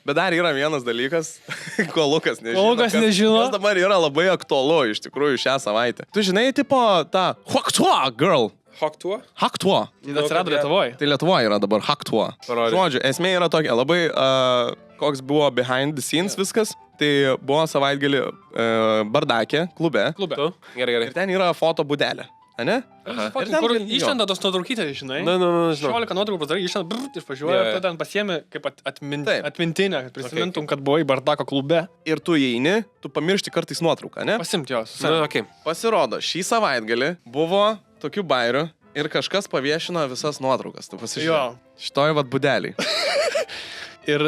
Bet dar yra vienas dalykas, ko Lukas nežino. Lukas nežino. Kas dabar yra labai aktualu iš tikrųjų šią savaitę. Tu žinai, tipo, tą Haktua girl. Haktua? Haktua. Jis atsirado Lietuvoje. Tai Lietuvoje yra dabar Haktua. Žodžiu, esmė yra tokia, labai koks buvo behind the scenes viskas. Tai buvo savaitgalį Bardakė klube. Gerai. Ir ten yra foto budelė. Ane? Kur išlenda tos nuotraukytės, žinai? Žinau. 16 nuotraukų padarai, išlenda, išvažiuoja, tu ten pasiemi kaip atmintinę, kad prisimintum, kad buvai Bardako klube. Ir tu įeini, tu pamiršti kartais nuotrauką, ne? Pasimti jos. Pasirodo, šį savaitgalį buvo tokių bairių ir kažkas paviešino visas nuotraukas. Tu pasižiūrėjai. Šitoj vat budeliai. Ir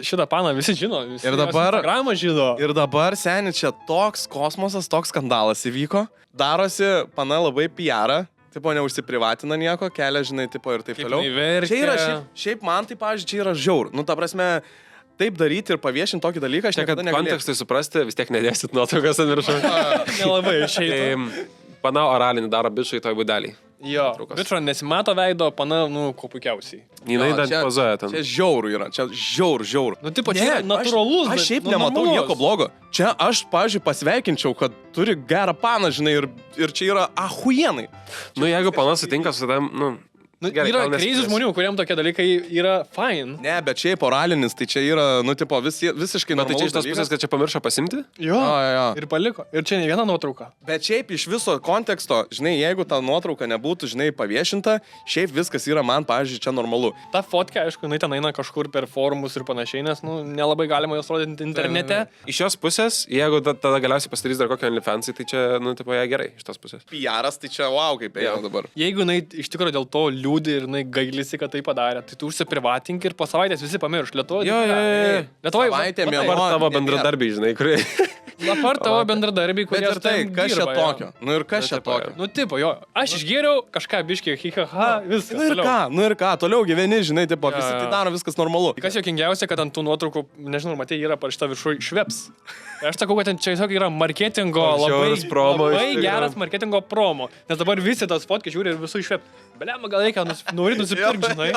šitą paną visi žino. Ir dabar, Instagramą žino. Ir dabar, seni, čia toks kosmosas, toks skandalas įvyko. Darosi pana labai PR-ą. Tipo, neužsiprivatina nieko, kelia, žinai, tipo ir taip toliau. Čia yra, šiaip man tai, pavyzdžiui, čia yra žiaur. Nu, ta prasme, taip daryti ir paviešinti tokį dalyką, aš niekada negalėjau. Kontekstui suprasti, vis tiek nedėsit nuotraukas ant viršų. Nelabai išeitų. Pana oralinį daro bičai toj budeliai. Jo, bičo nesimato veido, pana, kuo puikiausiai. Jinai dar pozuoja ten. Čia žiaurų yra, čia žiaurų. Nu, tipo, čia natūralus. Aš šiaip nematau nieko blogo. Čia aš, pavyzdžiui, pasveikinčiau, kad turi gerą paną, žinai, ir čia yra ahuienai. Nu, jeigu panas sutinka su tam, Gerai, yra crazy žmonių, kuriems tokie dalykai yra fine. Ne, bet šiaip oralinis, tai čia yra, tipo, visiškai normalus. Tai čia iš tos pusės, kad čia pamiršo pasimti? Jo. Ir paliko. Ir čia ne viena nuotrauka. Bet šiaip iš viso konteksto, žinai, jeigu ta nuotrauka nebūtų, žinai, paviešinta, šiaip viskas yra man, pavyzdžiui, čia normalu. Ta fotka, aišku, jinai ten eina kažkur per forumus ir panašiai, nes, nelabai galima jos rodinti internete. Iš jos pusės, jeigu tada galiausiai pasidarys dar kokį OnlyFansai, tai čia, tipo, jie gerai iš tos pusės. PR-as, tai čia wow, kaip ėjo dabar. Jeigu jinai iš tikrųjų dėl to liūdi ir jinai gailisi, kad tai padarė, tai tu užsiprivatink ir po savaitės visi pamirš. Lietuvoje. Lietuvoje. Savaitė, dabar tavo bendradarbiai, žinai, kurie. Dabar tavo bendradarbiai, kurie. Bet ir tai, kas čia tokio? Nu ir kas čia tokio? Nu, tipo, jo. Aš išgėriau kažką biškiai, hihaha, viskas. Nu ir ką, toliau gyveni, žinai, tipo, visi tai daro, viskas normalu. Kas juokingiausia, kad ant tų nuotraukų, nežinau, matai, yra parašyta viršui šveps. Aš sakau, kad čia tiesiog yra marketingo, labai geras marketingo promo. Nes dabar visi tas fotkai žiūri ir visų išvep. Beliama, gal reikia nurit nusipirkti, žinai.